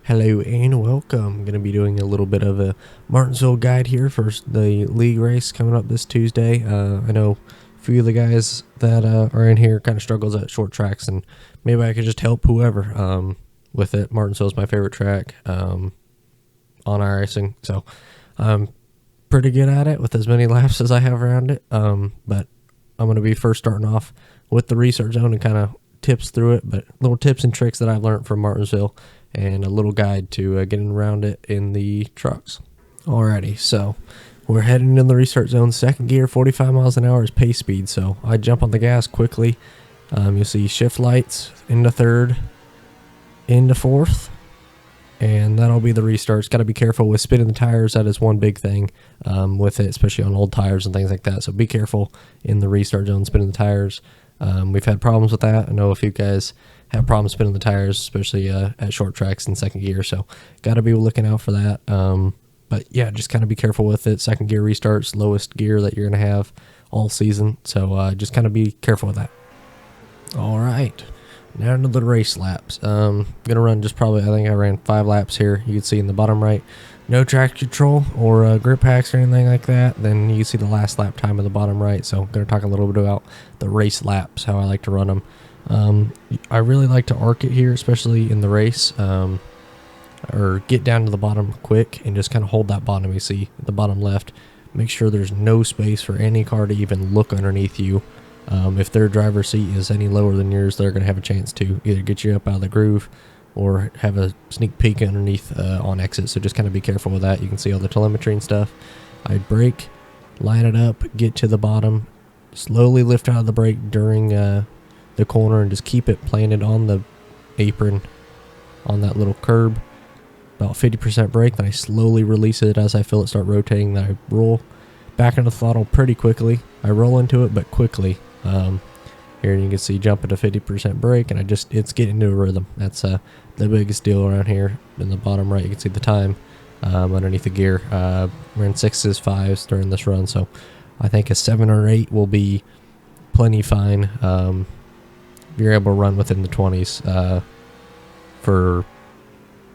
Hello and welcome. I'm going to be doing a little bit of a Martinsville guide here for the league race coming up this Tuesday. I know a few of the guys that are in here kind of struggles at short tracks, and maybe I could just help whoever with it. Martinsville's my favorite track on iRacing, so I'm pretty good at it with as many laps as I have around it. But I'm going to be first starting off with the restart zone and kind of tips through it, but little tips and tricks that I've learned from Martinsville, and a little guide to getting around it in the trucks. Alrighty, so we're heading in the restart zone. Second gear, 45 miles an hour is pace speed, so I jump on the gas quickly. You'll see shift lights into third, into fourth, and that'll be the restarts. Got to be careful with spinning the tires. That is one big thing with it, especially on old tires and things like that. So be careful in the restart zone spinning the tires. We've had problems with that. I know a few guys have problems spinning the tires, especially at short tracks in second gear, so got to be looking out for that. But yeah, just kind of be careful with it. Second gear restarts, lowest gear that you're going to have all season, so just kind of be careful with that. All right, now into the race laps. Going to run just probably, I think I ran 5 laps here. You can see in the bottom right, no track control or grip packs or anything like that. Then you can see the last lap time in the bottom right. So I'm going to talk a little bit about the race laps, how I like to run them. I really like to arc it here, especially in the race, or get down to the bottom quick and just kind of hold that bottom. You see at the bottom left, make sure there's no space for any car to even look underneath you. If their driver's seat is any lower than yours, they're going to have a chance to either get you up out of the groove or have a sneak peek underneath on exit. So just kind of be careful with that. You can see all the telemetry and stuff. I brake, line it up, get to the bottom, slowly lift out of the brake during the corner, and just keep it planted on the apron on that little curb. About 50% brake, then I slowly release it as I feel it start rotating. Then I roll back into the throttle pretty quickly. I roll into it, but quickly. Here you can see jumping to 50% brake, and it's getting into a rhythm. That's the biggest deal around here. In the bottom right, you can see the time underneath the gear. Ran 6s, 5s during this run, so I think a 7 or 8 will be plenty fine. If you're able to run within the 20s for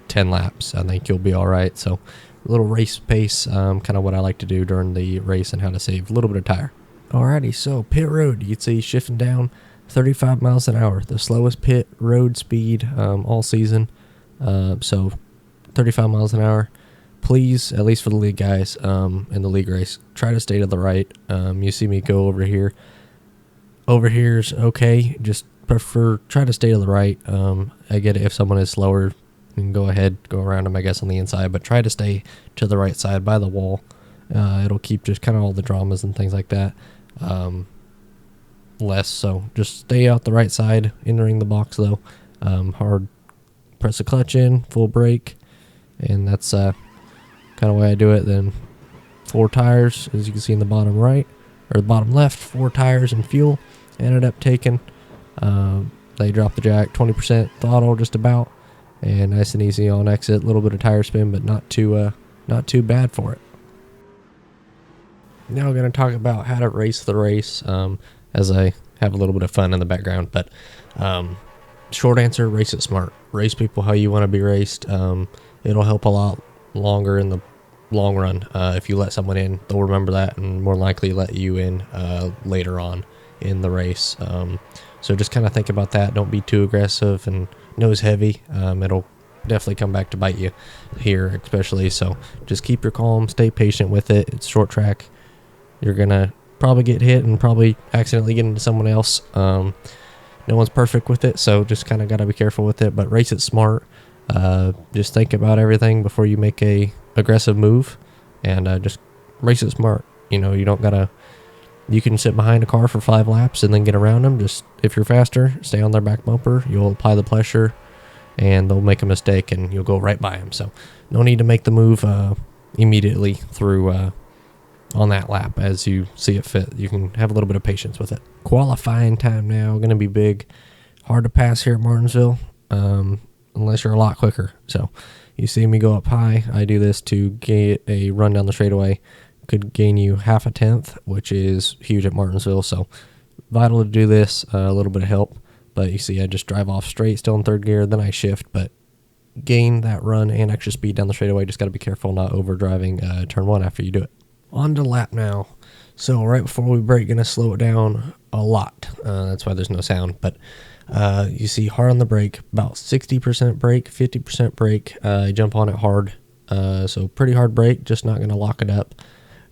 10 laps, I think you'll be all right. So a little race pace, kind of what I like to do during the race and how to save a little bit of tire. Alrighty, so pit road, you can see shifting down 35 miles an hour, the slowest pit road speed all season. So 35 miles an hour. Please, at least for the league guys in the league race, try to stay to the right. You see me go over here. Over here's okay, just try to stay to the right. I get it if someone is slower, you can go ahead, go around them, I guess, on the inside, but try to stay to the right side by the wall. It'll keep just kind of all the dramas and things like that less. So just stay out the right side, entering the box though. Hard press the clutch in, full brake, and that's kind of way I do it. Then 4 tires, as you can see in the bottom right, or the bottom left, 4 tires and fuel. Ended up taking, they dropped the jack, 20% throttle just about, and nice and easy on exit. A little bit of tire spin, but not too bad for it. Now we're going to talk about how to race the race, as I have a little bit of fun in the background. But short answer, race it smart. Race people how you want to be raced. It'll help a lot longer in the long run. If you let someone in, they'll remember that and more likely let you in later on in the race. So just kind of think about that. Don't be too aggressive and nose heavy. It'll definitely come back to bite you here, especially. So just keep your calm, stay patient with it. It's short track. You're gonna probably get hit and probably accidentally get into someone else. No one's perfect with it, so just kind of got to be careful with it, but race it smart. Just think about everything before you make a aggressive move, and just race it smart. You know, you can sit behind a car for 5 laps and then get around them. Just if you're faster, stay on their back bumper. You'll apply the pressure, and they'll make a mistake, and you'll go right by them. So no need to make the move immediately through on that lap as you see it fit. You can have a little bit of patience with it. Qualifying time now, going to be big. Hard to pass here at Martinsville unless you're a lot quicker. So you see me go up high. I do this to get a run down the straightaway. Could gain you half a tenth, which is huge at Martinsville. So vital to do this, a little bit of help. But you see I just drive off straight, still in third gear. Then I shift, but gain that run and extra speed down the straightaway. Just got to be careful not overdriving turn 1 after you do it. On to lap now. So right before we brake, going to slow it down a lot. That's why there's no sound. But you see hard on the brake, about 60% brake, 50% brake. Jump on it hard. So pretty hard brake, just not going to lock it up.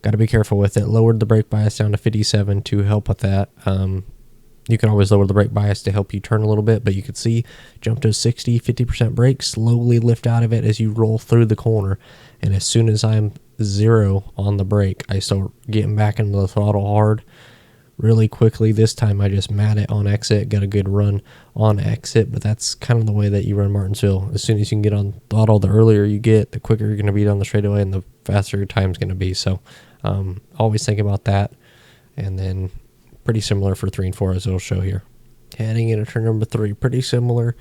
Got to be careful with it. Lowered the brake bias down to 57 to help with that. You can always lower the brake bias to help you turn a little bit, but you can see jump to 60, 50% brake, slowly lift out of it as you roll through the corner. And as soon as I'm 0 on the brake, I start getting back into the throttle hard really quickly. This time I just mat it on exit, got a good run on exit, but that's kind of the way that you run Martinsville. As soon as you can get on throttle, the earlier you get, the quicker you're going to be down the straightaway and the faster your time's going to be. So always think about that. And then pretty similar for 3 and 4 as it'll show here. Heading into turn number 3, pretty similar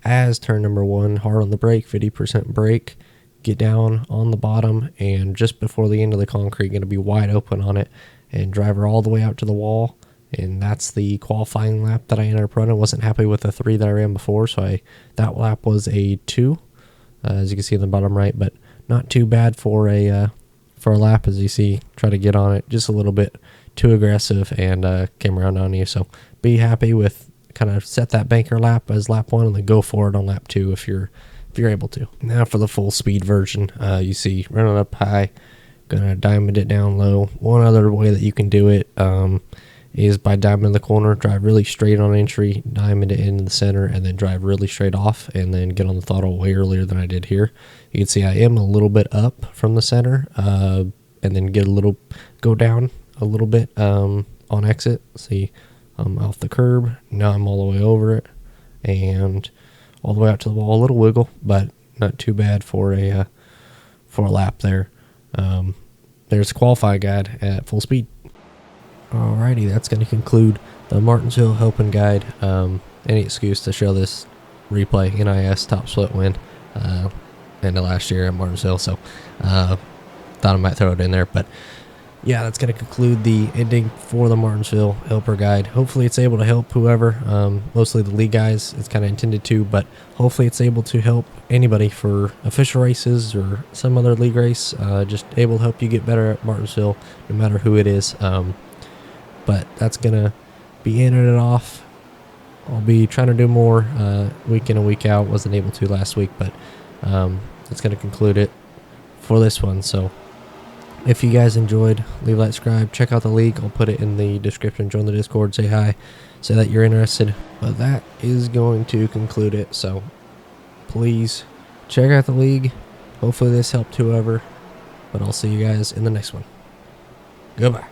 as turn number 1. Hard on the brake, 50% brake. Get down on the bottom, and just before the end of the concrete, going to be wide open on it, and drive her all the way out to the wall. And that's the qualifying lap that I ended up running. Wasn't happy with the 3 that I ran before, so that lap was a 2, as you can see in the bottom right, but not too bad for a lap. As you see, try to get on it just a little bit too aggressive and came around on you. So be happy with kind of set that banker lap as lap 1 and then go for it on lap 2 if you're able to. Now for the full speed version, you see running up high, gonna diamond it down low. One other way that you can do it is by diamond the corner, drive really straight on entry, diamond it into the center, and then drive really straight off, and then get on the throttle way earlier than I did here. You can see I am a little bit up from the center, and then go down a little bit on exit. See, I'm off the curb. Now I'm all the way over it and all the way out to the wall. A little wiggle, but not too bad for a lap there. There's a qualifying guide at full speed. Alrighty, that's going to conclude the Martinsville helping guide. Any excuse to show this replay, NIS top split win end of last year at Martinsville, so thought I might throw it in there. But yeah, that's going to conclude the ending for the Martinsville helper guide. Hopefully it's able to help whoever, mostly the league guys it's kind of intended to, but hopefully it's able to help anybody for official races or some other league race, just able to help you get better at Martinsville no matter who it is. But that's going to be ending it off. I'll be trying to do more week in and week out. Wasn't able to last week, but that's going to conclude it for this one. So if you guys enjoyed, leave a like, subscribe, check out the league. I'll put it in the description. Join the Discord, say hi, say that you're interested. But that is going to conclude it. So please check out the league. Hopefully this helped whoever. But I'll see you guys in the next one. Goodbye.